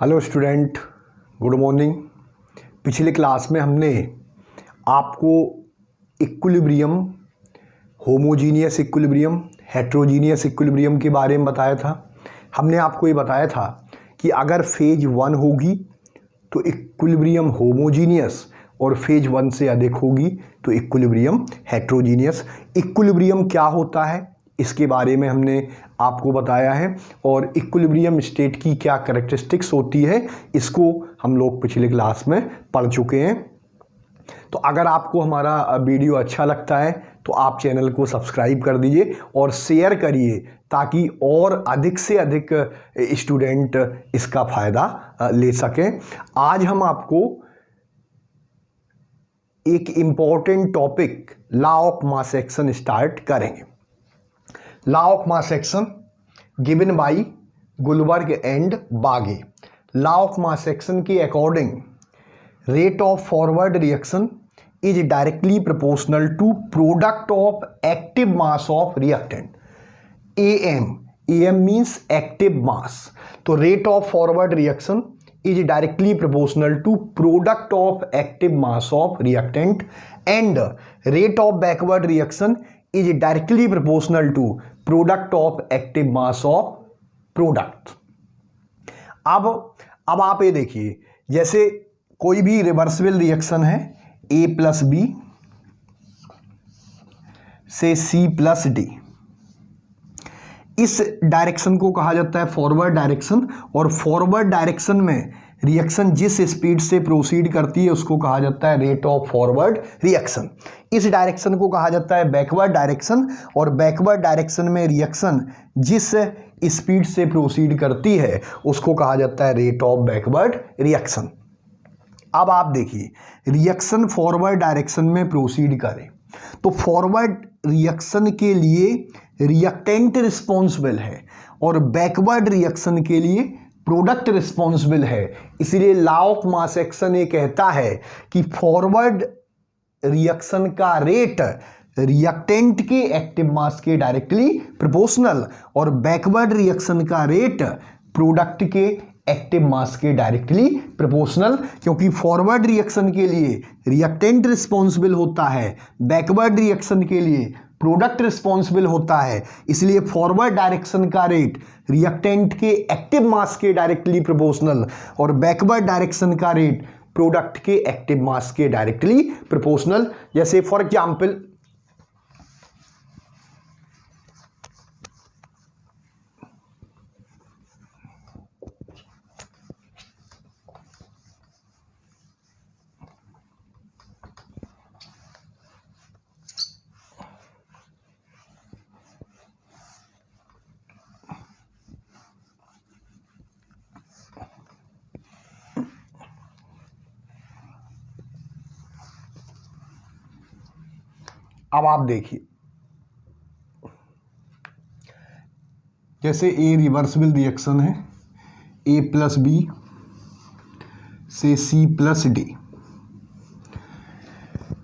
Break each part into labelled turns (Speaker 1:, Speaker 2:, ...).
Speaker 1: Hello student, good morning. पिछले class में हमने आपको equilibrium, homogeneous equilibrium, heterogeneous equilibrium के बारे में बताया था। हमने आपको ये बताया था कि अगर फेज 1 होगी तो इक्विलिब्रियम होमोजीनियस और फेज 1 से अधिक होगी तो इक्विलिब्रियम हेट्रोजीनियस। इक्विलिब्रियम क्या होता है इसके बारे में हमने आपको बताया है और इक्विलिब्रियम स्टेट की क्या कैरेक्टरिस्टिक्स होती है इसको हम लोग पिछले क्लास में पढ़ चुके हैं। तो अगर आपको हमारा वीडियो अच्छा लगता है तो आप चैनल को सब्सक्राइब कर दीजिए और शेयर करिए ताकि और अधिक से अधिक स्टूडेंट इसका फ़ायदा ले सकें। आज हम आपको एक important topic law of mass action start करेंगे। Law of mass action given by Guldberg and बागे। लॉ ऑफ मास एक्शन के according rate of forward reaction is directly proportional to product of active mass of reactant. AM means active mass. तो rate of forward reaction is directly proportional to product of active mass of reactant and rate of backward reaction is directly proportional to product of active mass of product. अब आप ये देखिए, जैसे कोई भी reversible reaction है A+B से C+D, इस डायरेक्शन को कहा जाता है फॉरवर्ड डायरेक्शन और फॉरवर्ड डायरेक्शन में रिएक्शन जिस स्पीड से प्रोसीड करती है उसको कहा जाता है रेट ऑफ फॉरवर्ड रिएक्शन। इस डायरेक्शन को कहा जाता है बैकवर्ड डायरेक्शन और बैकवर्ड डायरेक्शन में रिएक्शन जिस स्पीड से प्रोसीड करती है उसको कहा जाता है रेट ऑफ बैकवर्ड रिएक्शन। अब आप देखिए, रिएक्शन फॉरवर्ड डायरेक्शन में प्रोसीड करें तो फॉरवर्ड रिएक्शन के लिए रिएक्टेंट रिस्पॉन्सिबल है और बैकवर्ड रिएक्शन के लिए प्रोडक्ट रिस्पॉन्सिबल है। इसलिए लॉ ऑफ मास एक्शन ये कहता है कि फॉरवर्ड रिएक्शन का रेट रिएक्टेंट के एक्टिव मास के डायरेक्टली प्रोपोर्शनल और बैकवर्ड रिएक्शन का रेट प्रोडक्ट के एक्टिव मास के डायरेक्टली प्रोपोर्शनल, क्योंकि फॉरवर्ड रिएक्शन के लिए रिएक्टेंट रिस्पॉन्सिबल होता है, बैकवर्ड रिएक्शन के लिए प्रोडक्ट रिस्पॉन्सिबल होता है। इसलिए फॉरवर्ड डायरेक्शन का रेट रिएक्टेंट के एक्टिव मास के डायरेक्टली प्रोपोर्शनल और बैकवर्ड डायरेक्शन का रेट प्रोडक्ट के एक्टिव मास के डायरेक्टली प्रोपोर्शनल। जैसे फॉर एग्जांपल अब आप देखिए, जैसे ए रिवर्सिबल रिएक्शन है A+B से C+D,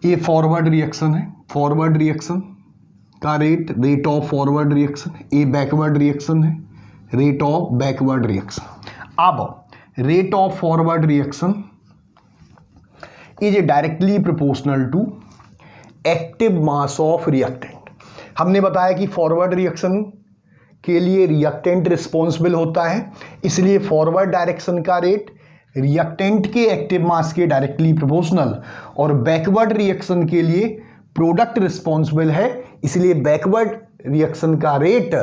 Speaker 1: ये फॉरवर्ड रिएक्शन है। फॉरवर्ड रिएक्शन का rate of forward reaction, a backward reaction है, रेट ऑफ बैकवर्ड रिएक्शन। अब rate of forward reaction is directly proportional to active mass of reactant. हमने बताया कि फॉरवर्ड रिएक्शन के लिए रिएक्टेंट रिस्पॉन्सिबल होता है, इसलिए फॉरवर्ड डायरेक्शन का रेट रिएक्टेंट के एक्टिव मास के डायरेक्टली प्रोपोर्शनल और बैकवर्ड रिएक्शन के लिए प्रोडक्ट रिस्पॉन्सिबल है, इसलिए बैकवर्ड रिएक्शन का रेट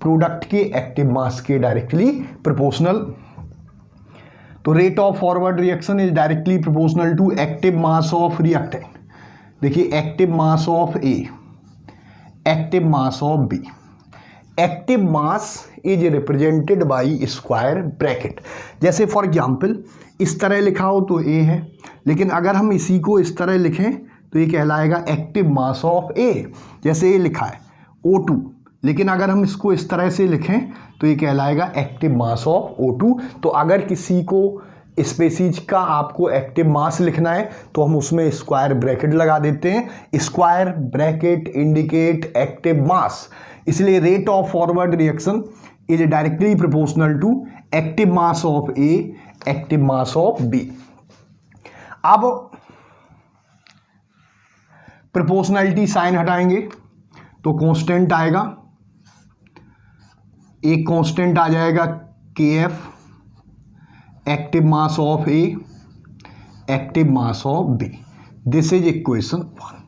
Speaker 1: प्रोडक्ट के एक्टिव मास के डायरेक्टली प्रोपोर्शनल। तो rate of forward reaction is directly proportional to active mass of reactant. देखिए, active mass of A, active mass of B। Active mass is represented by square bracket. जैसे for example इस तरह लिखा हो तो A है, लेकिन अगर हम इसी को इस तरह लिखें तो ये कहलाएगा एक्टिव मास ऑफ A। जैसे ये लिखा है O2, लेकिन अगर हम इसको इस तरह से लिखें तो ये कहलाएगा एक्टिव मास ऑफ O2। तो अगर किसी को स्पेसीज का आपको एक्टिव मास लिखना है तो हम उसमें स्क्वायर ब्रैकेट लगा देते हैं। Square bracket indicate active mass, इसलिए rate of forward reaction is directly proportional to active mass of A active mass of B. अब प्रोपोर्शनैलिटी साइन हटाएंगे तो कांस्टेंट आएगा, एक कांस्टेंट आ जाएगा K F, active mass of A, active mass of B. This is equation 1।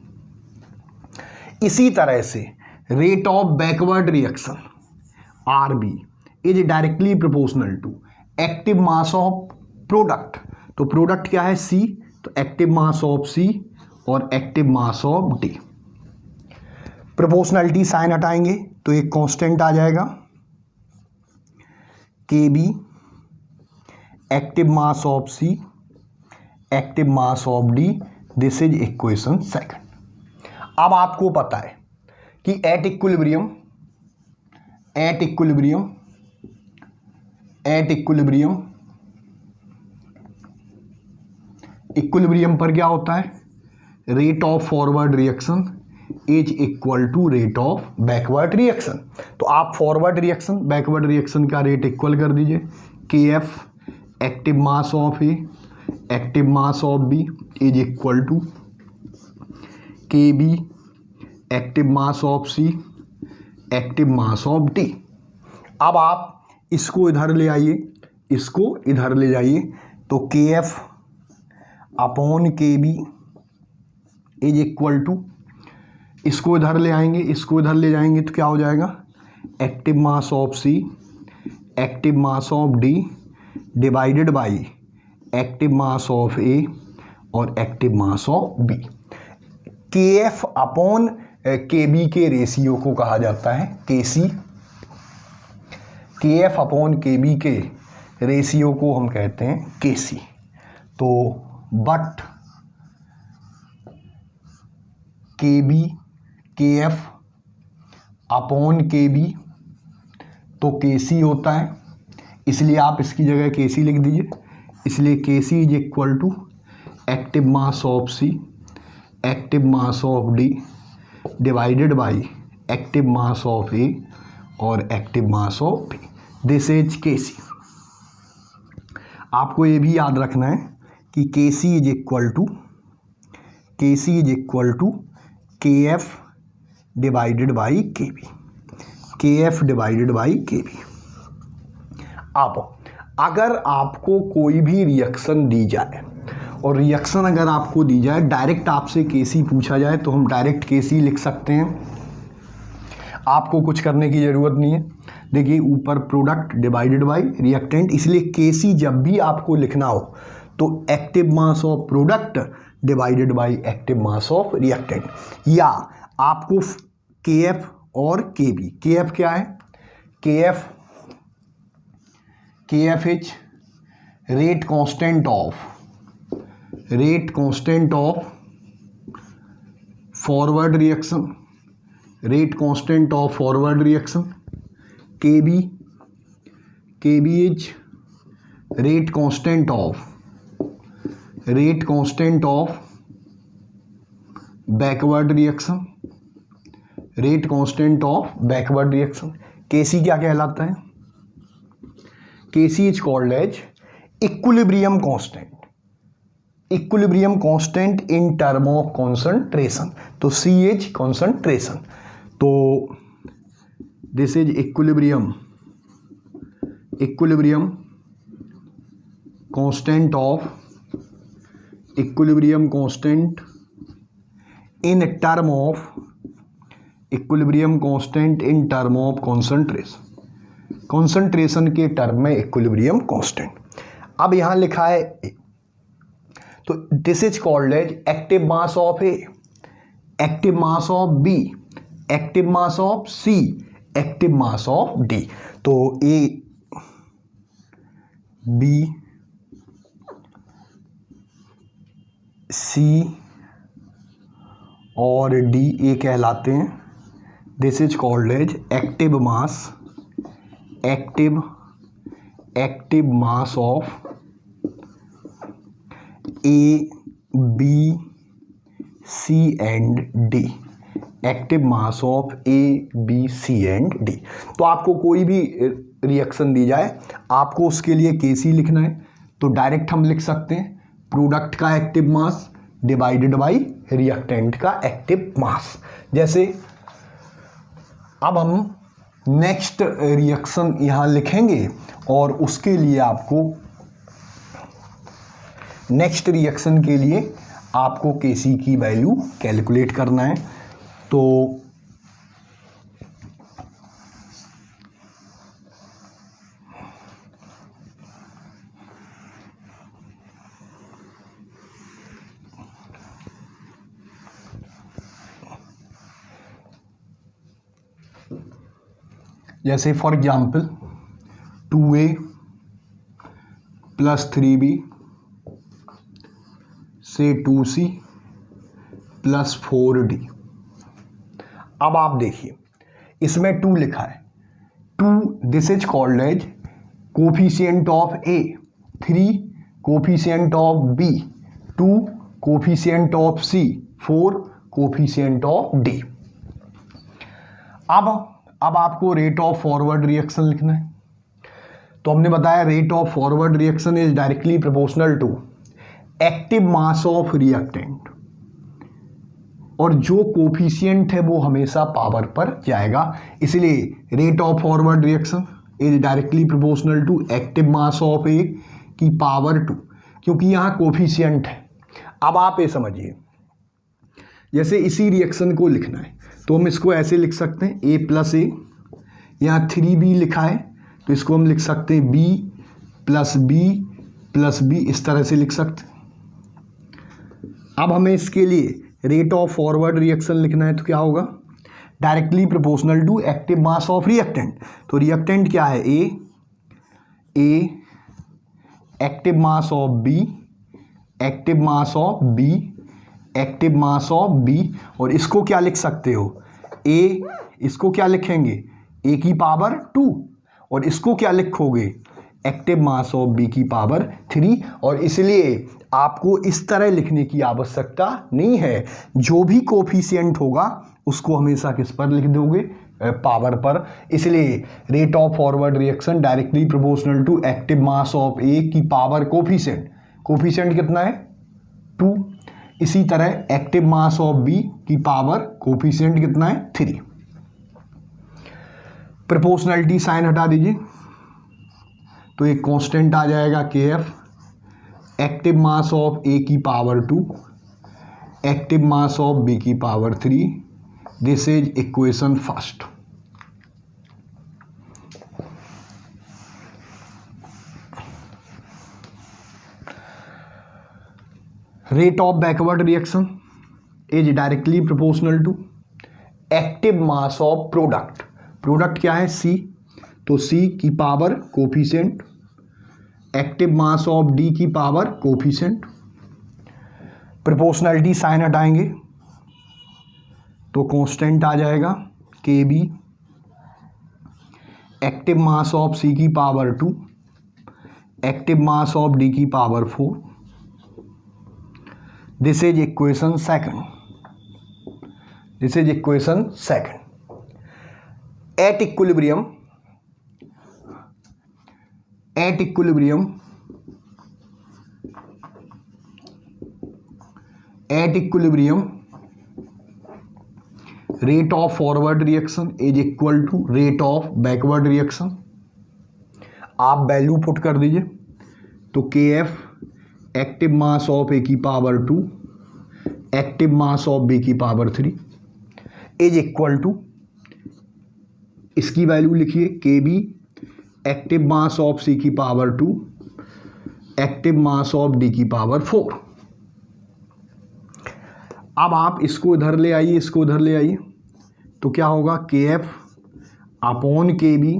Speaker 1: इसी तरह से rate of backward reaction R B is directly proportional to active mass of product. तो प्रोडक्ट क्या है सी, तो एक्टिव मास ऑफ सी और active mass of D. Proportionality sign हटाएंगे तो एक कांस्टेंट आ जाएगा K B, active mass of C, active mass of D. This is equation 2। अब आपको पता है कि एट इक्विलिब्रियम पर क्या होता है, rate of forward reaction is equal to rate of backward reaction. तो आप फॉरवर्ड रिएक्शन बैकवर्ड रिएक्शन का रेट इक्वल कर दीजिए, K F active mass of A, active mass of B is equal to K B, active mass of C, active mass of D. अब आप इसको इधर ले आइए, इसको इधर ले जाइए, तो के F upon K B is equal to, इसको इधर ले आएंगे, इसको इधर ले जाएंगे तो क्या हो जाएगा, active mass of C, active mass of D divided by active mass of A और active mass of B. K F upon K B के रेशियो को कहा जाता है K C. K F upon K B के ratio को हम कहते हैं के सी। तो बट के B, K F upon K B तो के सी होता है, इसलिए आप इसकी जगह के सी लिख दीजिए। इसलिए K C is equal to active mass of C, active mass of D divided by active mass of A और active mass of B. This is K C. आपको ये भी याद रखना है कि के सी इज इक्वल टू के एफ डिवाइडेड बाई के B, K F divided by के बी। अब अगर आपको कोई भी रिएक्शन दी जाए और रिएक्शन अगर आपको दी जाए डायरेक्ट आपसे के सी पूछा जाए तो हम डायरेक्ट के सी लिख सकते हैं, आपको कुछ करने की ज़रूरत नहीं है। देखिए ऊपर प्रोडक्ट डिवाइडेड बाई रिएक्टेंट, इसलिए के सी जब भी आपको लिखना हो तो active mass of product divided by active mass of reactant, या आपको के एफ और के बी। के एफ क्या है, K F is rate constant of forward reaction, rate constant of forward reaction. K B is rate constant of backward reaction, rate constant of backward reaction. K C क्या कहलाता है, K C is called as equilibrium constant in term of concentration. तो C is concentration, तो this is equilibrium constant in term of concentration के term में equilibrium constant. अब यहां लिखा है तो this is called as active mass of A, active mass of B, active mass of C, active mass of D. तो A B C और D A कहलाते हैं। This is called as active mass of A B C and D, active mass of A B C and D. तो आपको कोई भी reaction दी जाए आपको उसके लिए के सी लिखना है। तो डायरेक्ट हम लिख सकते हैं प्रोडक्ट का active mass divided by reactant का एक्टिव मास। जैसे अब हम नेक्स्ट रिएक्शन यहाँ लिखेंगे और उसके लिए आपको नेक्स्ट रिएक्शन के लिए आपको Kc की वैल्यू कैलकुलेट करना है। तो जैसे फॉर एग्जाम्पल 2A + 3B से 2C + 4D। अब आप देखिए इसमें 2 लिखा है, 2 this is called as coefficient of A, 3 coefficient of B, 2 coefficient of C, 4 coefficient of D। अब आपको रेट ऑफ फॉरवर्ड रिएक्शन लिखना है। तो हमने बताया rate of forward reaction is directly proportional to active mass of reactant, और जो coefficient है वो हमेशा पावर पर जाएगा, इसलिए rate of forward reaction is directly proportional to active mass of A की पावर 2, क्योंकि यहाँ कोफिशिएंट है। अब आप ये समझिए, जैसे इसी रिएक्शन को लिखना है तो हम इसको ऐसे लिख सकते हैं A + A, यहाँ 3B लिखा है तो इसको हम लिख सकते हैं B + B + B, इस तरह से लिख सकते हैं। अब हमें इसके लिए रेट ऑफ फॉरवर्ड रिएक्शन लिखना है तो क्या होगा, directly proportional to active mass of reactant. तो रिएक्टेंट क्या है A active mass of B, active mass of B, active mass of B, और इसको क्या लिख सकते हो A, इसको क्या लिखेंगे A की पावर 2, और इसको क्या लिखोगे एक्टिव मास ऑफ B की पावर 3। और इसलिए आपको इस तरह लिखने की आवश्यकता नहीं है, जो भी कोफिशिएंट होगा उसको हमेशा किस पर लिख दोगे, पावर पर। इसलिए rate of forward reaction directly proportional to active mass of A की पावर कोफिशिएंट कितना है 2। इसी तरह एक्टिव मास ऑफ B की पावर कोफिशिएंट कितना है 3। प्रोपोर्शनलिटी साइन हटा दीजिए तो एक कांस्टेंट आ जाएगा KF, active mass of A की power 2, active mass of B की power 3। This is equation first. Rate of backward reaction is directly proportional to active mass of product क्या है C, तो C की power coefficient, active mass of D की power coefficient. Proportionality sign हटाएंगे तो constant आ जाएगा KB, active mass of C की power 2, active mass of D की power 4। This is equation second. At equilibrium rate of forward reaction is equal to rate of backward reaction. आप value put कर दीजिए तो KF active mass of A की power 2, active mass of B की power 3 is equal to, इसकी value लिखिए KB active mass of C की power 2, active mass of D की पावर 4। अब आप इसको इधर ले आइए, इसको इधर ले आइए तो क्या होगा KF upon KB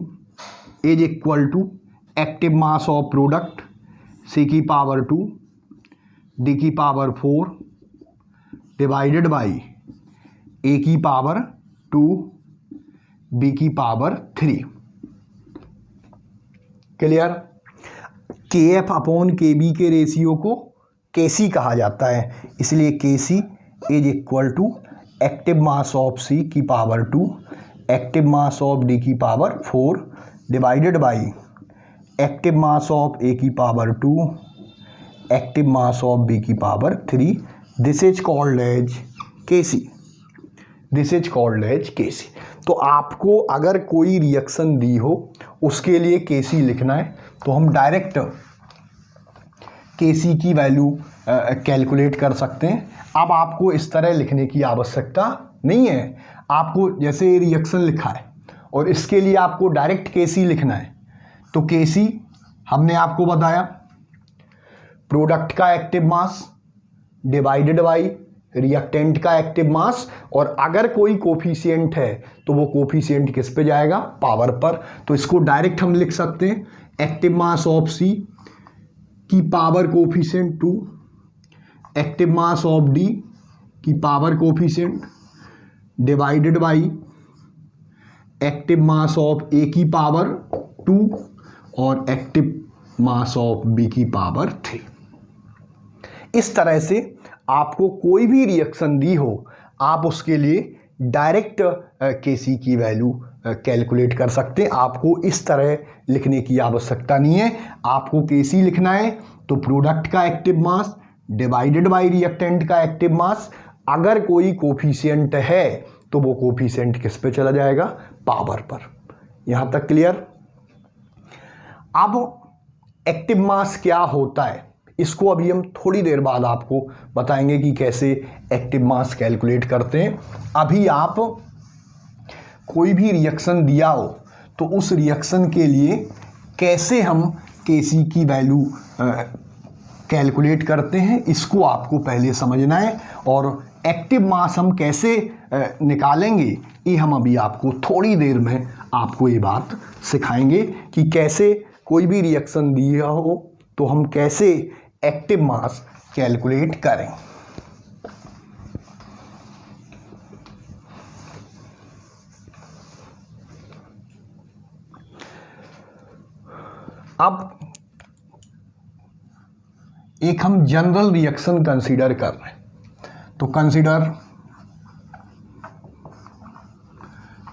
Speaker 1: is equal to active mass of product C की पावर 2, D की पावर 4 डिवाइडेड बाई A की पावर 2, B की power 3। Clear. KF upon KB के रेशियो को KC कहा जाता है, इसलिए KC is equal to active mass of C की power 2, active mass of D की power 4 divided by active mass of A की power 2, active mass of B की power 3, this is called as Kc, this is called as Kc। तो आपको अगर कोई reaction दी हो उसके लिए Kc लिखना है तो हम डायरेक्ट Kc की वैल्यू कैलकुलेट कर सकते हैं। अब आपको इस तरह लिखने की आवश्यकता नहीं है। आपको जैसे रिएक्शन लिखा है और इसके लिए आपको डायरेक्ट Kc लिखना है, तो Kc हमने आपको बताया प्रोडक्ट का active mass divided by reactant का एक्टिव मास, और अगर कोई कोफिशिएंट है तो वो कोफिशिएंट किस पे जाएगा, पावर पर। तो इसको डायरेक्ट हम लिख सकते हैं एक्टिव मास ऑफ सी की power coefficient 2, active mass of D की power coefficient divided by active mass of A की पावर 2 और एक्टिव मास ऑफ बी की पावर 3। इस तरह से आपको कोई भी रिएक्शन दी हो आप उसके लिए डायरेक्ट Kc की वैल्यू कैलकुलेट कर सकते हैं। आपको इस तरह लिखने की आवश्यकता नहीं है। आपको Kc लिखना है तो प्रोडक्ट का active mass divided by reactant का एक्टिव मास, अगर कोई कोफिशिएंट है तो वो कोफिशिएंट किस पे चला जाएगा, पावर पर। यहां तक क्लियर। अब एक्टिव मास क्या होता है इसको अभी हम थोड़ी देर बाद आपको बताएंगे कि कैसे एक्टिव मास कैलकुलेट करते हैं। अभी आप कोई भी रिएक्शन दिया हो तो उस रिएक्शन के लिए कैसे हम Kc की वैल्यू कैलकुलेट करते हैं इसको आपको पहले समझना है, और एक्टिव मास हम कैसे निकालेंगे ये हम अभी आपको थोड़ी देर में आपको ये बात सिखाएंगे कि कैसे कोई भी रिएक्शन दिया हो तो हम कैसे एक्टिव मास कैलकुलेट करें। अब एक हम जनरल रिएक्शन कंसीडर कर रहे हैं, तो consider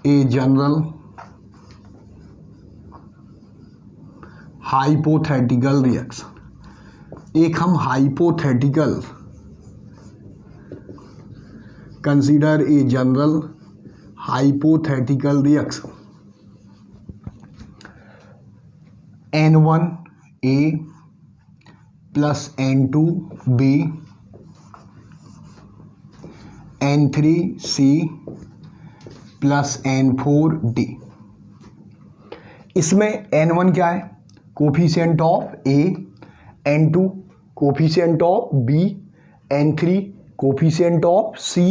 Speaker 1: a general hypothetical reaction. एक हम hypothetical consider a general hypothetical reaction N1A plus N2B N3C plus N4D। इसमें N1 क्या है, coefficient of A, N2 coefficient of B, N3 coefficient of C,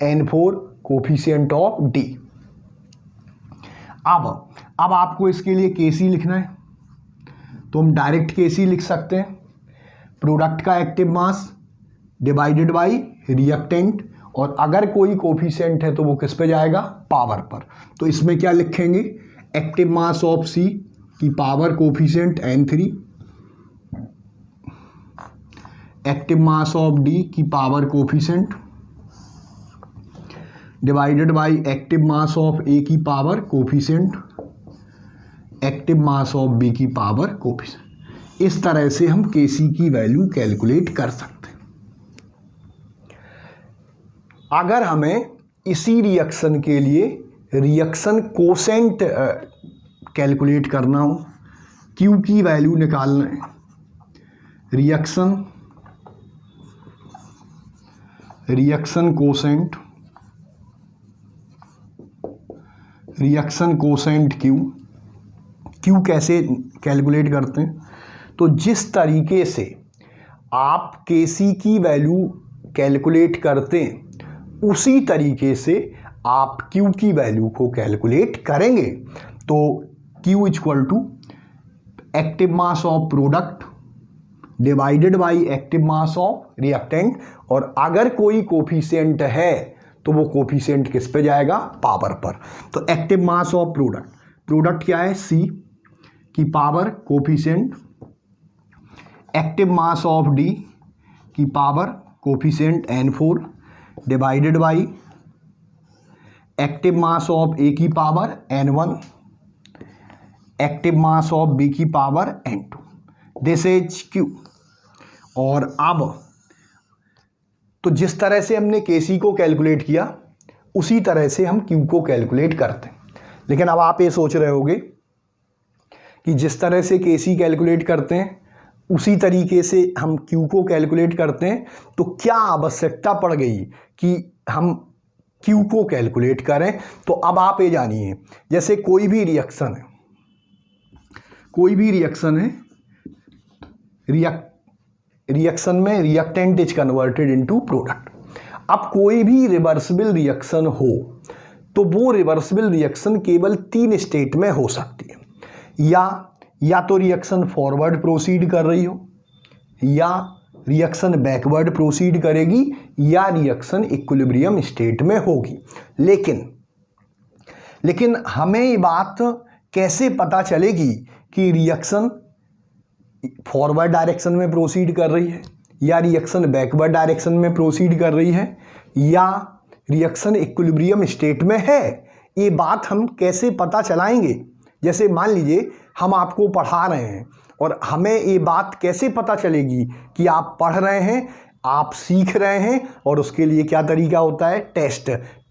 Speaker 1: N4 coefficient of D। अब आपको इसके लिए Kc लिखना है तो हम डायरेक्ट Kc लिख सकते हैं प्रोडक्ट का active mass divided by reactant, और अगर कोई कोफिशिएंट है तो वो किस पे जाएगा, पावर पर। तो इसमें क्या लिखेंगे, एक्टिव मास ऑफ C की power coefficient N3, active mass of D की power coefficient divided by active mass of A की power coefficient, active mass of B की पावर कोफिशिएंट। इस तरह से हम Kc की वैल्यू कैलकुलेट कर सकते हैं। अगर हमें इसी रिएक्शन के लिए रिएक्शन कोसेंट कैलकुलेट करना हो, Q की वैल्यू निकालना है, रिएक्शन कोसेंट Q कैसे कैलकुलेट करते हैं, तो जिस तरीके से आप Kc की वैल्यू कैलकुलेट करते हैं उसी तरीके से आप Q की वैल्यू को कैलकुलेट करेंगे। तो Q equal to active mass of product divided by active mass of reactant, और अगर कोई कोफिशिएंट है तो वो कोफिशिएंट किस पे जाएगा, पावर पर। तो एक्टिव मास ऑफ प्रोडक्ट क्या है, C की power coefficient, active mass of D की power coefficient N4 divided by active mass of A की power N1, active mass of B की power N2, this is Q। और अब तो जिस तरह से हमने Kc को कैलकुलेट किया उसी तरह से हम Q को कैलकुलेट करते हैं। लेकिन अब आप ये सोच रहे होगे कि जिस तरह से Kc कैलकुलेट करते हैं उसी तरीके से हम Q को कैलकुलेट करते हैं, तो क्या आवश्यकता पड़ गई कि हम Q को कैलकुलेट करें। तो अब आप ये जानिए, जैसे कोई भी रिएक्शन है, रिएक्शन में reactant is converted into product. अब कोई भी रिवर्सिबल रिएक्शन हो तो वो रिवर्सिबल रिएक्शन केवल 3 स्टेट में हो सकती है, या तो रिएक्शन फॉरवर्ड प्रोसीड कर रही हो, या रिएक्शन बैकवर्ड प्रोसीड करेगी, या रिएक्शन इक्विलिब्रियम स्टेट में होगी। लेकिन हमें ये बात कैसे पता चलेगी कि रिएक्शन फॉरवर्ड डायरेक्शन में प्रोसीड कर रही है, या रिएक्शन बैकवर्ड डायरेक्शन में प्रोसीड कर रही है, या रिएक्शन इक्विलिब्रियम स्टेट में है? ये बात हम कैसे पता चलाएंगे? जैसे मान लीजिए हम आपको पढ़ा रहे हैं और हमें ये बात कैसे पता चलेगी कि आप पढ़ रहे हैं, आप सीख रहे हैं, और उसके लिए क्या तरीका होता है?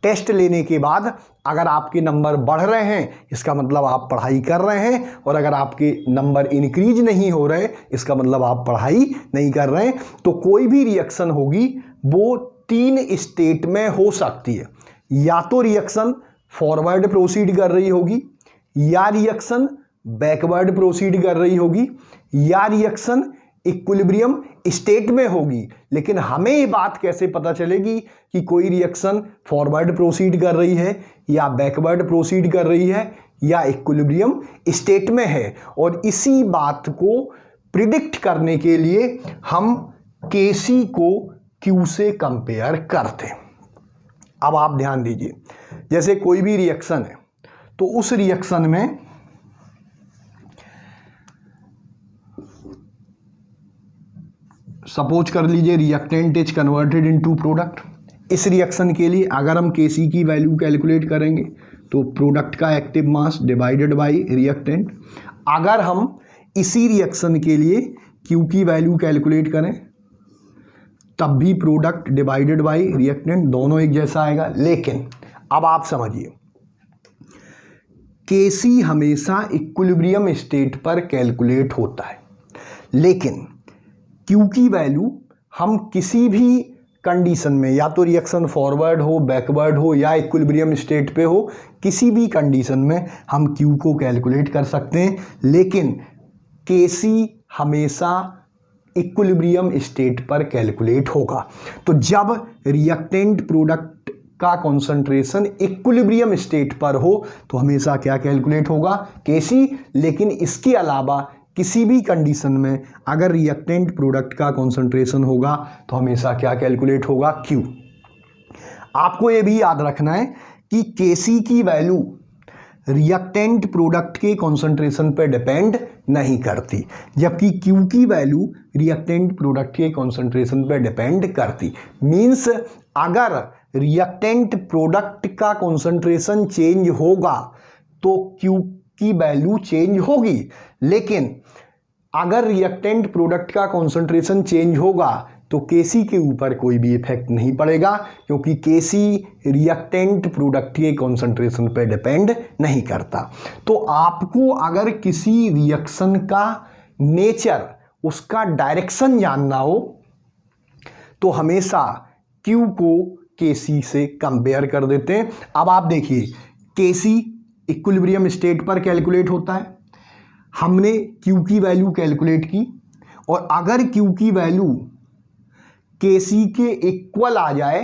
Speaker 1: टेस्ट लेने के बाद अगर आपके नंबर बढ़ रहे हैं इसका मतलब आप पढ़ाई कर रहे हैं, और अगर आपके नंबर इंक्रीज नहीं हो रहे इसका मतलब आप पढ़ाई नहीं कर रहे हैं। तो कोई भी रिएक्शन होगी वो 3 स्टेट में हो सकती है, या तो रिएक्शन फॉरवर्ड प्रोसीड कर रही होगी, या रिएक्शन बैकवर्ड प्रोसीड कर रही होगी, या रिएक्शन इक्विलिब्रियम स्टेट में होगी। लेकिन हमें ये बात कैसे पता चलेगी कि कोई रिएक्शन फॉरवर्ड प्रोसीड कर रही है, या बैकवर्ड प्रोसीड कर रही है, या इक्विलिब्रियम स्टेट में है? और इसी बात को प्रिडिक्ट करने के लिए हम Kc को Q से कंपेयर करते हैं। अब आप ध्यान दीजिए, जैसे कोई भी रिएक्शन है तो उस रिएक्शन में सपोज कर लीजिए reactant is converted into product. इस रिएक्शन के लिए अगर हम Kc की वैल्यू कैलकुलेट करेंगे तो प्रोडक्ट का active mass divided by reactant. अगर हम इसी रिएक्शन के लिए Q की वैल्यू कैलकुलेट करें तब भी प्रोडक्ट डिवाइडेड बाय रिएक्टेंट, दोनों एक जैसा आएगा। लेकिन अब आप समझिए, Kc हमेशा इक्विलिब्रियम स्टेट पर कैलकुलेट होता है, लेकिन Q की वैल्यू हम किसी भी कंडीशन में, या तो रिएक्शन फॉरवर्ड हो, बैकवर्ड हो, या इक्विलिब्रियम स्टेट पे हो, किसी भी कंडीशन में हम Q को कैलकुलेट कर सकते हैं। लेकिन Kc हमेशा इक्विलिब्रियम स्टेट पर कैलकुलेट होगा। तो जब रिएक्टेंट प्रोडक्ट का कॉन्सेंट्रेशन इक्विलिब्रियम स्टेट पर हो तो हमेशा क्या कैलकुलेट होगा? Kc। लेकिन इसके अलावा किसी भी कंडीशन में अगर रिएक्टेंट प्रोडक्ट का कॉन्सेंट्रेशन होगा तो हमेशा क्या कैलकुलेट होगा? Q। आपको ये भी याद रखना है कि Kc की वैल्यू रिएक्टेंट प्रोडक्ट के कॉन्सेंट्रेशन पर डिपेंड नहीं करती, जबकि Q की वैल्यू रिएक्टेंट प्रोडक्ट के कॉन्सेंट्रेशन पर डिपेंड करती। मीन्स अगर रिएक्टेंट प्रोडक्ट का कॉन्सेंट्रेशन चेंज होगा तो Q की वैल्यू चेंज होगी, लेकिन अगर रिएक्टेंट प्रोडक्ट का कॉन्सेंट्रेशन चेंज होगा तो Kc के ऊपर कोई भी इफेक्ट नहीं पड़ेगा, क्योंकि Kc रिएक्टेंट प्रोडक्ट के कॉन्सेंट्रेशन पर डिपेंड नहीं करता। तो आपको अगर किसी रिएक्शन का नेचर, उसका डायरेक्शन जानना हो तो हमेशा Q को Kc से कंपेयर कर देते हैं। अब आप देखिए, Kc इक्विलिब्रियम स्टेट पर कैलकुलेट होता है, हमने Q की वैल्यू कैलकुलेट की, और अगर Q की वैल्यू Kc के इक्वल आ जाए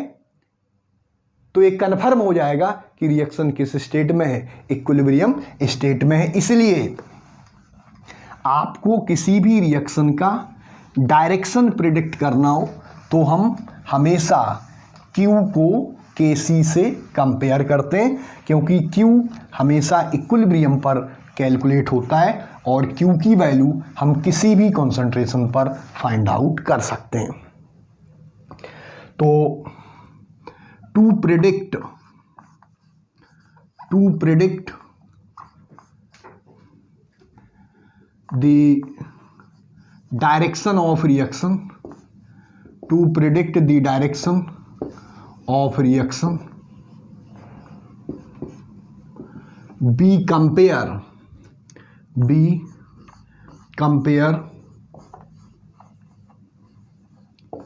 Speaker 1: तो ये कन्फर्म हो जाएगा कि रिएक्शन किस स्टेट में है? इक्विलिब्रियम स्टेट में है। इसलिए आपको किसी भी रिएक्शन का डायरेक्शन प्रिडिक्ट करना हो तो हम हमेशा Q को Kc से कंपेयर करते हैं, क्योंकि Q हमेशा इक्विलिब्रियम पर कैलकुलेट होता है और Q की वैल्यू हम किसी भी कॉन्सेंट्रेशन पर फाइंड आउट कर सकते हैं। तो to predict the direction of reaction, to predict the direction of reaction, be compare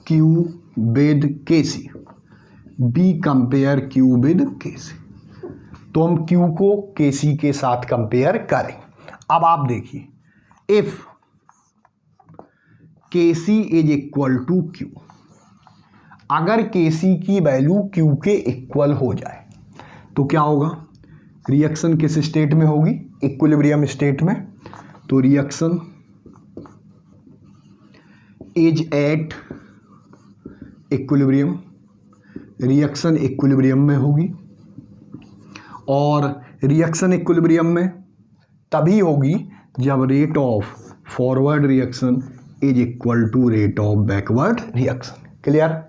Speaker 1: Q with KC, be compare Q with KC। तो हम Q को KC के साथ कंपेयर करें। अब आप देखिए, if KC is equal to Q, अगर KC की वैल्यू Q के इक्वल हो जाए तो क्या होगा? रिएक्शन किस स्टेट में होगी? इक्विलिब्रियम स्टेट में। तो reaction is at equilibrium, reaction equilibrium में होगी। और रिएक्शन इक्विलिब्रियम में तभी होगी जब rate of forward reaction is equal to rate of backward reaction. Clear?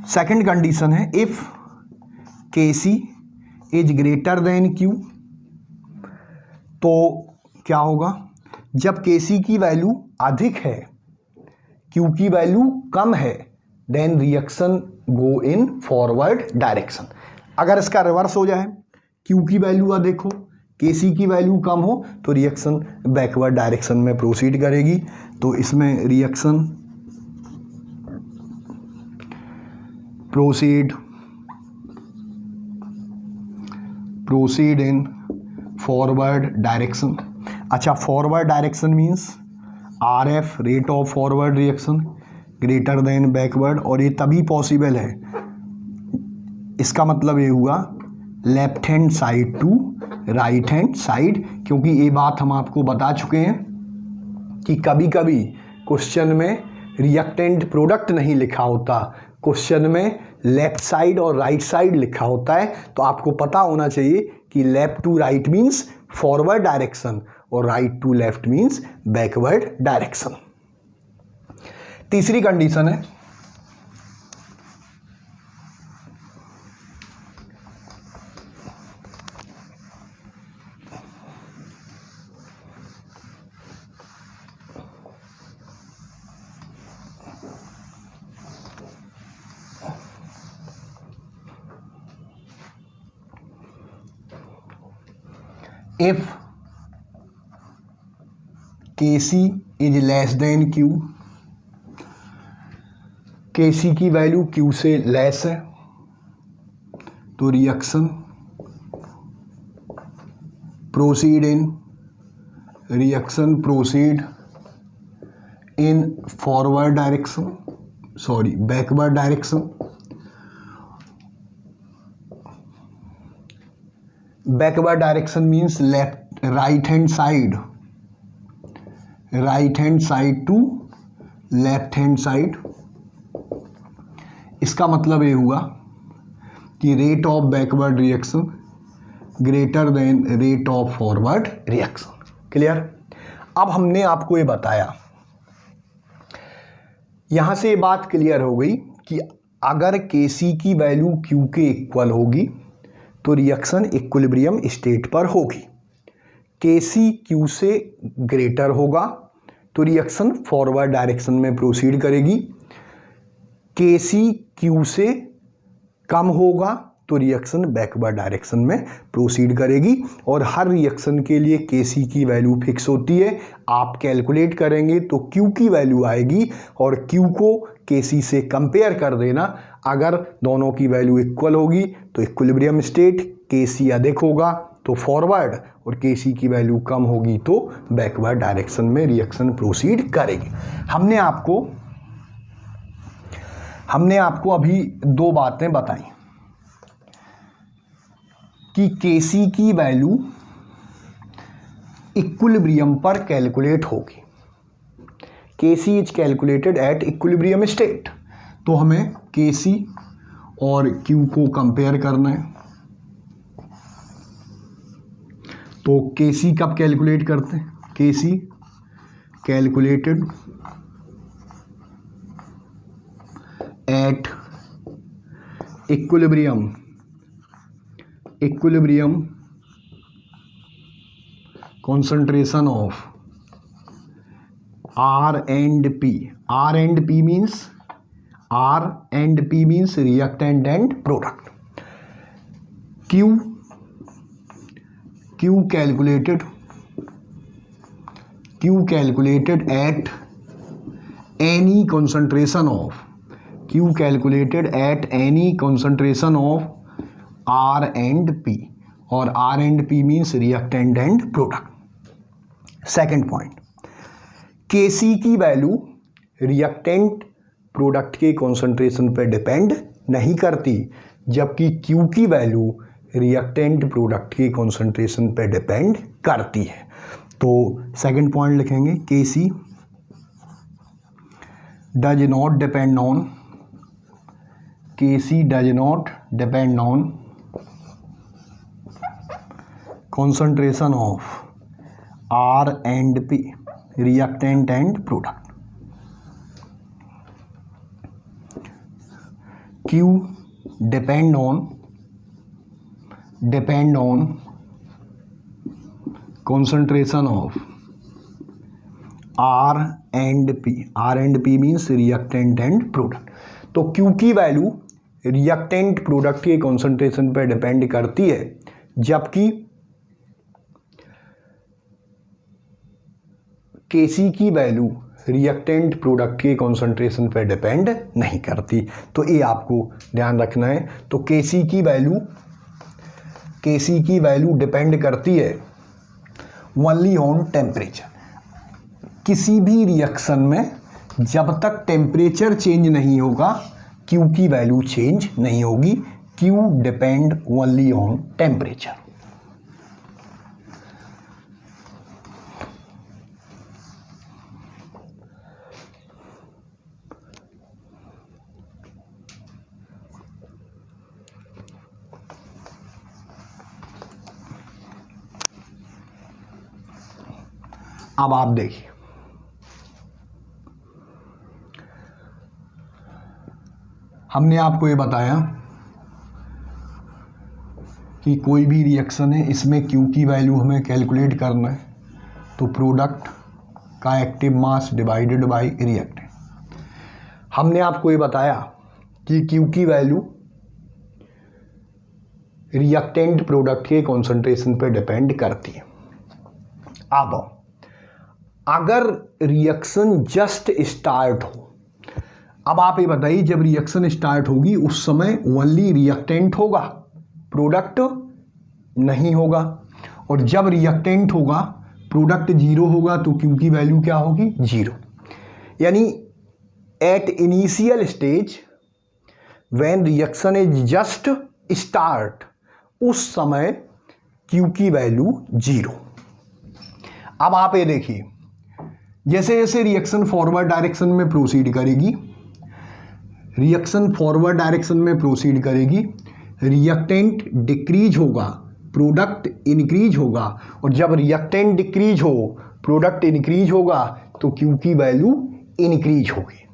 Speaker 1: Second condition है, if KC is greater than Q, तो क्या होगा? जब KC की वैल्यू अधिक है, Q की वैल्यू कम है, then reaction go in forward direction. अगर इसका रिवर्स हो जाए, Q की वैल्यू अधिक हो, KC की वैल्यू कम हो, तो रिएक्शन बैकवर्ड डायरेक्शन में प्रोसीड करेगी। तो इसमें reaction proceed in forward direction. अच्छा, forward direction means RF rate of forward reaction greater than backward, और ये तभी पॉसिबल है, इसका मतलब ये हुआ left hand side to right hand side, क्योंकि ये बात हम आपको बता चुके हैं कि कभी कभी क्वेश्चन में रिएक्टेंट प्रोडक्ट नहीं लिखा होता, क्वेश्चन में लेफ्ट साइड और राइट साइड लिखा होता है। तो आपको पता होना चाहिए कि left to right means forward direction और right to left means backward direction. तीसरी कंडीशन है, if KC is less than Q, KC की वैल्यू Q से लेस है, तो reaction proceed in forward direction, sorry backward direction. Backward direction means left right hand side to left hand side. इसका मतलब ये हुआ कि rate of backward reaction greater then rate of forward reaction. Clear? अब हमने आपको ये बताया, यहां से ये बात क्लियर हो गई कि अगर KC की वैल्यू Q के इक्वल होगी तो रिएक्शन इक्विलिब्रियम स्टेट पर होगी। KC Q से ग्रेटर होगा तो रिएक्शन फॉरवर्ड डायरेक्शन में प्रोसीड करेगी। KC Q से कम होगा तो रिएक्शन बैकवर्ड डायरेक्शन में प्रोसीड करेगी। और हर रिएक्शन के लिए KC की वैल्यू फिक्स होती है। आप कैलकुलेट करेंगे तो Q की वैल्यू आएगी और Q को KC से कंपेयर कर देना। अगर दोनों की वैल्यू इक्वल होगी तो इक्विलिब्रियम स्टेट, KC अधिक होगा तो फॉरवर्ड और KC की वैल्यू कम होगी तो बैकवर्ड डायरेक्शन में रिएक्शन प्रोसीड करेगी। हमने आपको अभी दो बातें बताई कि KC की वैल्यू इक्विलिब्रियम पर कैलकुलेट होगी। KC is calculated at equilibrium state. तो हमें KC और Q को कंपेयर करना है। तो KC कब कैलकुलेट करते हैं? KC calculated at equilibrium concentration of R and P. R and P means reactant and product. Q calculated at any concentration of R and P, और R and P means reactant and product. Second point, Kc की value reactant product के concentration पर depend नहीं करती, जबकि Q की value reactant product के concentration पर डिपेंड करती है। तो सेकेंड पॉइंट लिखेंगे, Kc does not depend on concentration of R and P, reactant and product. Q depend on concentration of R and P. R and P means reactant and product. तो Q की value reactant product के concentration पर depend करती है, जबकि Kc की value reactant product के concentration पर डिपेंड नहीं करती। तो ये आपको ध्यान रखना है। तो Kc की वैल्यू डिपेंड करती है ओनली ऑन टेम्परेचर। किसी भी रिएक्शन में जब तक टेम्परेचर चेंज नहीं होगा Q की वैल्यू चेंज नहीं होगी। Q depend only on temperature. अब आप देखिए, हमने आपको ये बताया कि कोई भी रिएक्शन है, इसमें Q की वैल्यू हमें कैलकुलेट करना है। तो प्रोडक्ट का active mass divided by reactant. हमने आपको ये बताया कि Q की वैल्यू रिएक्टेंट प्रोडक्ट के कॉन्सेंट्रेशन पे डिपेंड करती है। अब अगर रिएक्शन जस्ट स्टार्ट हो, अब आप ये बताइए, जब रिएक्शन स्टार्ट होगी उस समय ओनली रिएक्टेंट होगा, प्रोडक्ट नहीं होगा, और जब रिएक्टेंट होगा प्रोडक्ट जीरो होगा, तो Q की वैल्यू क्या होगी? जीरो। यानी at initial stage when reaction is just start, उस समय Q की वैल्यू जीरो। अब आप ये देखिए, जैसे जैसे रिएक्शन फॉरवर्ड डायरेक्शन में प्रोसीड करेगी, रिएक्टेंट डिक्रीज होगा, प्रोडक्ट इंक्रीज होगा, और जब रिएक्टेंट डिक्रीज हो प्रोडक्ट इंक्रीज होगा तो Q की वैल्यू इंक्रीज होगी।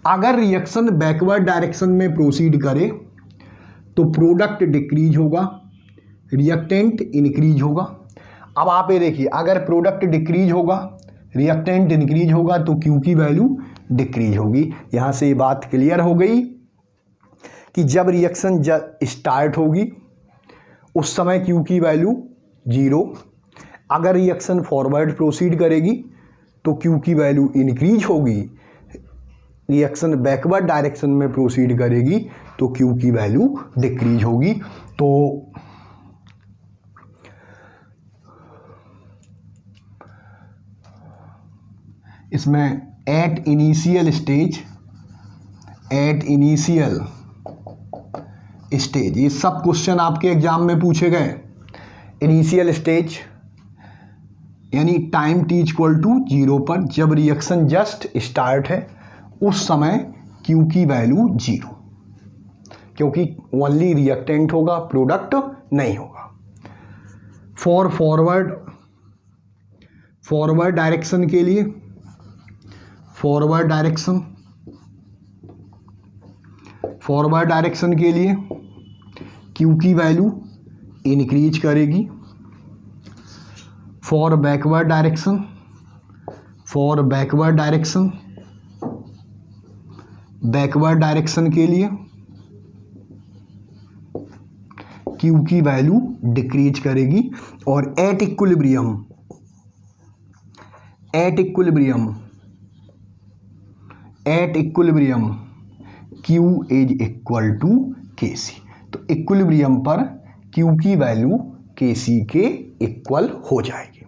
Speaker 1: अगर रिएक्शन बैकवर्ड डायरेक्शन में प्रोसीड करे तो प्रोडक्ट डिक्रीज होगा, रिएक्टेंट इंक्रीज होगा। अब आप ये देखिए, अगर प्रोडक्ट डिक्रीज होगा, रिएक्टेंट इंक्रीज होगा, तो Q की वैल्यू डिक्रीज होगी। यहाँ से ये बात क्लियर हो गई कि जब रिएक्शन स्टार्ट होगी उस समय Q की वैल्यू जीरो, अगर रिएक्शन फॉरवर्ड प्रोसीड करेगी तो Q की वैल्यू इंक्रीज होगी, रिएक्शन बैकवर्ड डायरेक्शन में प्रोसीड करेगी तो Q की वैल्यू डिक्रीज होगी। तो इसमें एट इनिशियल स्टेज, ये सब क्वेश्चन आपके एग्जाम में पूछे गए। इनिशियल स्टेज यानी time t equal to zero पर, जब रिएक्शन जस्ट स्टार्ट है उस समय Q की वैल्यू जीरो, क्योंकि ओनली रिएक्टेंट होगा, प्रोडक्ट नहीं होगा। फॉर फॉरवर्ड डायरेक्शन के लिए, फॉरवर्ड डायरेक्शन के लिए Q की वैल्यू इंक्रीज करेगी। For backward direction for backward direction, backward direction के लिए Q की वैल्यू डिक्रीज करेगी और at equilibrium Q is equal to Kc। तो इक्विलिब्रियम पर Q की वैल्यू Kc के इक्वल हो जाएगी।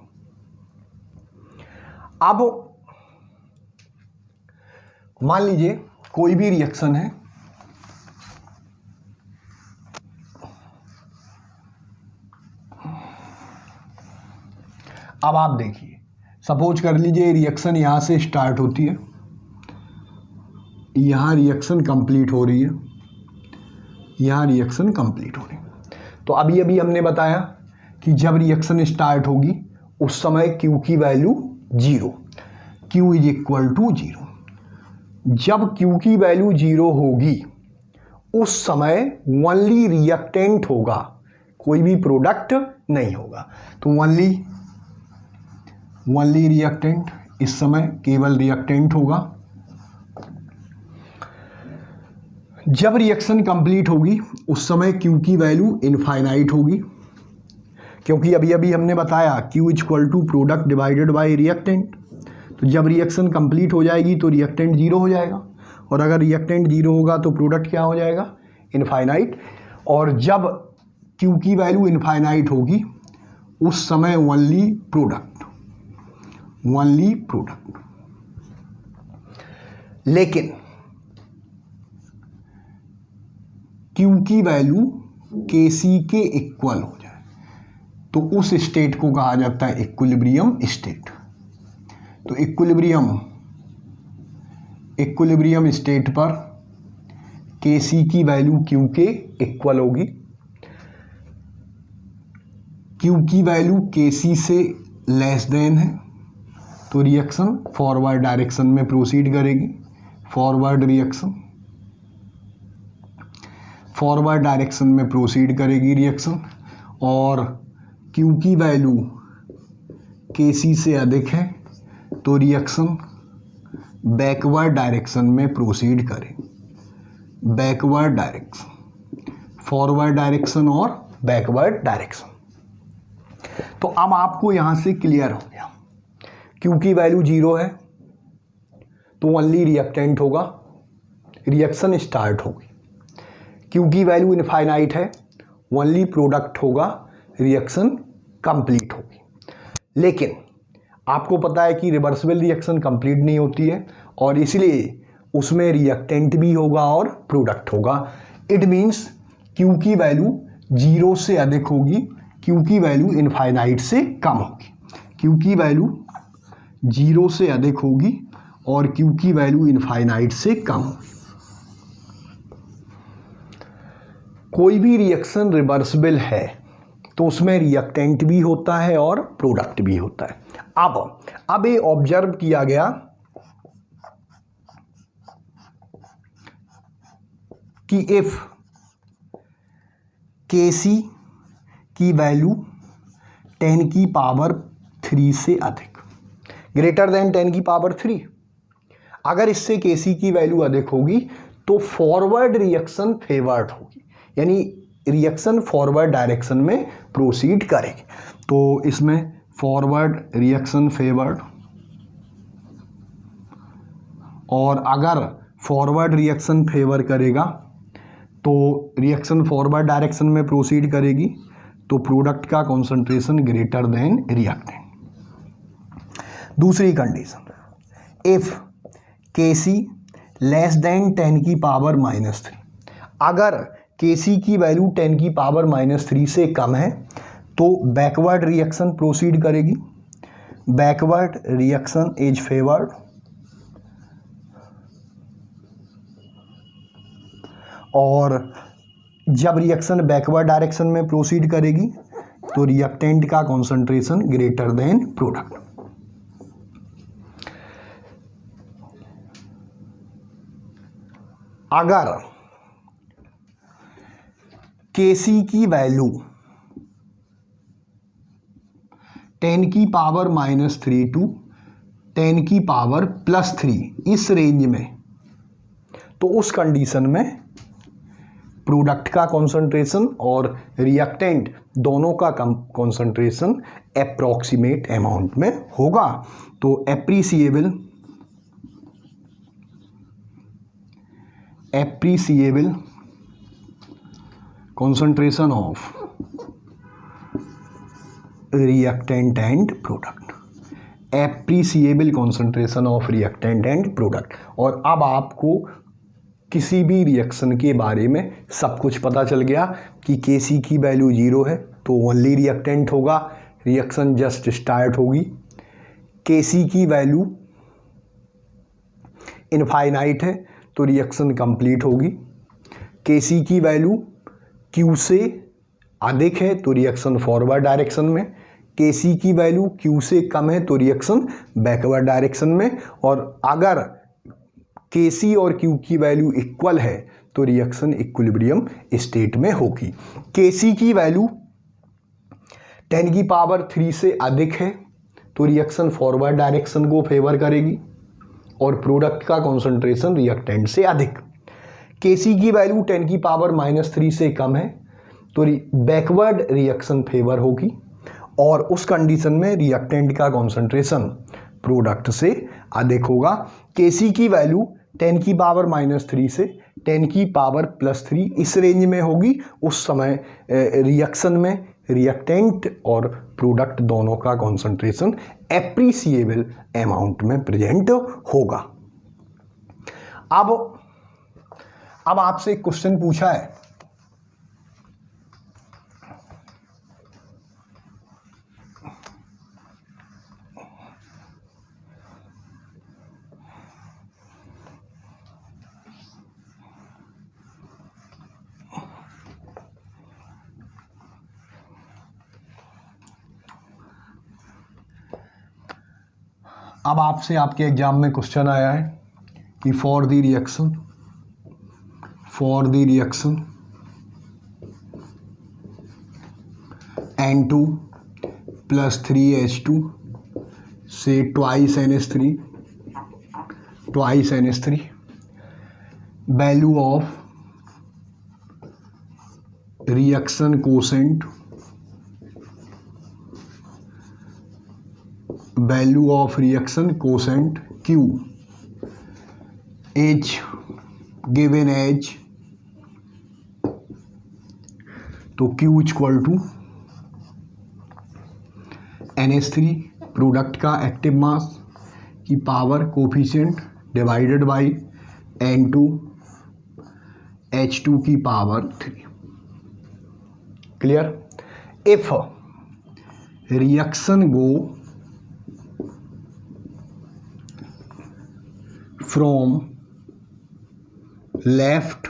Speaker 1: अब मान लीजिए कोई भी रिएक्शन है, अब आप देखिए, सपोज कर लीजिए रिएक्शन यहां से स्टार्ट होती है, यहां रिएक्शन कंप्लीट हो रही है, यहां रिएक्शन कंप्लीट हो रही है। तो अभी अभी हमने बताया कि जब रिएक्शन स्टार्ट होगी उस समय Q की value 0, Q is equal to 0। जब Q की वैल्यू 0 होगी उस समय ओनली रिएक्टेंट होगा, कोई भी प्रोडक्ट नहीं होगा। तो ओनली रिएक्टेंट, इस समय केवल रिएक्टेंट होगा। जब रिएक्शन कंप्लीट होगी उस समय Q की वैल्यू इनफाइनाइट होगी, क्योंकि अभी अभी हमने बताया Q equal to product divided by reactant. तो जब रिएक्शन कंप्लीट हो जाएगी तो रिएक्टेंट 0 हो जाएगा, और अगर रिएक्टेंट 0 होगा तो प्रोडक्ट क्या हो जाएगा, इनफाइनाइट। और जब Q की वैल्यू इनफाइनाइट होगी उस समय ओनली प्रोडक्ट। लेकिन Q की वैल्यू Kc के इक्वल हो जाए तो उस स्टेट को कहा जाता है इक्विलिब्रियम स्टेट। तो इक्विलिब्रियम स्टेट पर Kc की वैल्यू Q के इक्वल होगी। Q की वैल्यू Kc से लेस देन है तो रिएक्शन फॉरवर्ड डायरेक्शन में प्रोसीड करेगी। फॉरवर्ड डायरेक्शन में प्रोसीड करेगी रिएक्शन, और Q की वैल्यू Kc से अधिक है तो रिएक्शन बैकवर्ड डायरेक्शन में प्रोसीड करेगी। बैकवर्ड डायरेक्शन, फॉरवर्ड डायरेक्शन और बैकवर्ड डायरेक्शन। तो अब आपको यहां से क्लियर हो गया, Q की वैल्यू 0 है तो ओनली रिएक्टेंट होगा, रिएक्शन स्टार्ट होगी। Q की वैल्यू इनफाइनाइट है, ओनली प्रोडक्ट होगा, रिएक्शन कंप्लीट होगी। लेकिन आपको पता है कि रिवर्सिबल रिएक्शन कंप्लीट नहीं होती है, और इसलिए उसमें रिएक्टेंट भी होगा और प्रोडक्ट होगा। इट मीन्स Q की वैल्यू 0 से अधिक होगी, Q की वैल्यू इनफाइनाइट से कम होगी। Q की वैल्यू 0 से अधिक होगी और Q की वैल्यू इनफाइनाइट से कम होगी। कोई भी रिएक्शन रिवर्सिबल है तो उसमें रिएक्टेंट भी होता है और प्रोडक्ट भी होता है। अब ये ऑब्जर्व किया गया कि इफ Kc की वैल्यू 10 की पावर 3 से अधिक, ग्रेटर देन 10 की पावर 3, अगर इससे Kc की वैल्यू अधिक होगी तो फॉरवर्ड रिएक्शन फेवर्ड होगी, यानी रिएक्शन फॉरवर्ड डायरेक्शन में प्रोसीड करेगी। तो इसमें फॉरवर्ड रिएक्शन फेवर्ड, और अगर फॉरवर्ड रिएक्शन फेवर करेगा तो रिएक्शन फॉरवर्ड डायरेक्शन में प्रोसीड करेगी, तो प्रोडक्ट का कॉन्सेंट्रेशन ग्रेटर देन रिएक्टेंट। दूसरी condition, if Kc less than 10 की पावर -3, अगर Kc की वैल्यू 10 की पावर -3 से कम है तो बैकवर्ड रिएक्शन प्रोसीड करेगी। बैकवर्ड रिएक्शन इज फेवर्ड, और जब रिएक्शन बैकवर्ड डायरेक्शन में प्रोसीड करेगी तो रिएक्टेंट का कॉन्सेंट्रेशन ग्रेटर देन प्रोडक्ट। अगर Kc की वैल्यू 10 की पावर -3 टू 10⁻³ इस रेंज में, तो उस कंडीशन में प्रोडक्ट का कॉन्सेंट्रेशन और रिएक्टेंट दोनों का कॉन्सेंट्रेशन अप्रॉक्सीमेट अमाउंट में होगा। तो appreciable concentration of reactant and product, appreciable concentration of reactant and product। और अब आपको किसी भी रिएक्शन के बारे में सब कुछ पता चल गया कि Kc की वैल्यू 0 है तो ओनली रिएक्टेंट होगा, रिएक्शन जस्ट स्टार्ट होगी। Kc की वैल्यू इनफाइनाइट है तो रिएक्शन कंप्लीट होगी। Kc की वैल्यू Q से अधिक है तो रिएक्शन फॉरवर्ड डायरेक्शन में, Kc की वैल्यू Q से कम है तो रिएक्शन बैकवर्ड डायरेक्शन में, और अगर Kc और Q की वैल्यू इक्वल है तो रिएक्शन इक्विलिब्रियम स्टेट में होगी। Kc की वैल्यू 10⁻³ से अधिक है तो रिएक्शन फॉरवर्ड डायरेक्शन को फेवर करेगी और प्रोडक्ट का कॉन्सेंट्रेशन रिएक्टेंट से अधिक। Kc की वैल्यू 10⁻³ से कम है तो बैकवर्ड रिएक्शन फेवर होगी और उस कंडीशन में रिएक्टेंट का कॉन्सेंट्रेशन प्रोडक्ट से अधिक होगा। Kc की वैल्यू 10⁻³ से 10⁻+3 इस रेंज में होगी, उस समय रिएक्शन में रिएक्टेंट और प्रोडक्ट दोनों का कॉन्सेंट्रेशन एप्रिसिएबल अमाउंट में प्रेजेंट होगा। अब आपसे एक क्वेश्चन पूछा है, अब आपसे आपके एग्जाम में क्वेश्चन आया है कि for the reaction N2 + 3H2 से twice NH3 value of reaction quotient Q H given H, तो Q = NH3 प्रोडक्ट का एक्टिव मास की power coefficient divided by N2 H2 की power 3। Clear? If reaction go from left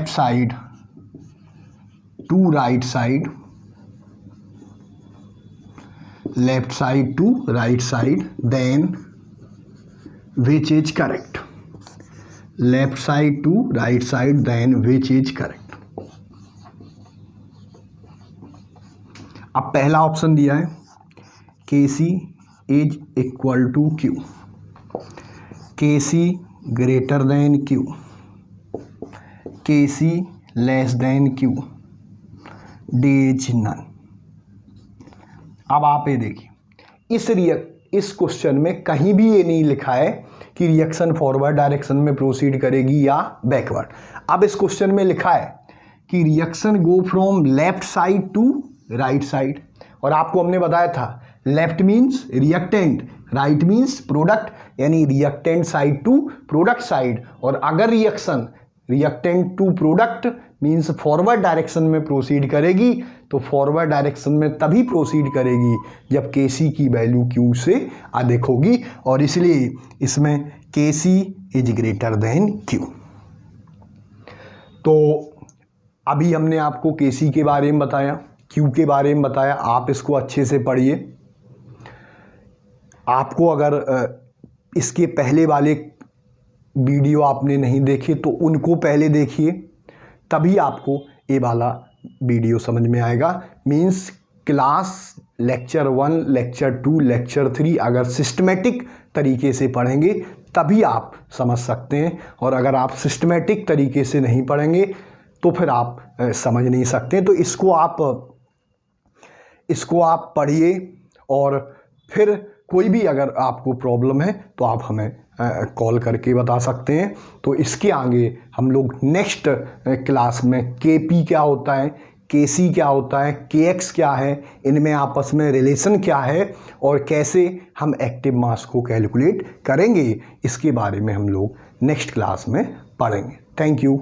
Speaker 1: side to right side, then which is correct? Left side to right side, then which is correct? अब पहला option दिया है Kc is equal to Q, Kc greater than Q, Kc less than Q, D is none। अब आप ये देखिए, इस question में कहीं भी ये नहीं लिखा है कि रिएक्शन फॉरवर्ड डायरेक्शन में प्रोसीड करेगी या बैकवर्ड। अब इस क्वेश्चन में लिखा है कि reaction go from left side to right side, और आपको हमने बताया था left means reactant, right means product, यानी reactant side to product side. और अगर reaction reactant to product means forward direction में प्रोसीड करेगी तो फॉरवर्ड डायरेक्शन में तभी प्रोसीड करेगी जब Kc की वैल्यू Q से अधिक होगी, और इसलिए इसमें Kc is greater than Q। तो अभी हमने आपको Kc के बारे में बताया, Q के बारे में बताया, आप इसको अच्छे से पढ़िए। आपको अगर इसके पहले वाले वीडियो आपने नहीं देखे तो उनको पहले देखिए, तभी आपको ये वाला वीडियो समझ में आएगा। Means class lecture 1, lecture 2, lecture 3 अगर सिस्टमेटिक तरीके से पढ़ेंगे तभी आप समझ सकते हैं, और अगर आप सिस्टमेटिक तरीके से नहीं पढ़ेंगे तो फिर आप समझ नहीं सकते। तो इसको आप पढ़िए, और फिर कोई भी अगर आपको प्रॉब्लम है तो आप हमें कॉल करके बता सकते हैं। तो इसके आगे हम लोग नेक्स्ट क्लास में केपी क्या होता है, केसी क्या होता है, केएक्स क्या है, इनमें आपस में रिलेशन क्या है, और कैसे हम एक्टिव मास को कैलकुलेट करेंगे, इसके बारे में हम लोग नेक्स्ट क्लास में पढ़ेंगे। Thank you.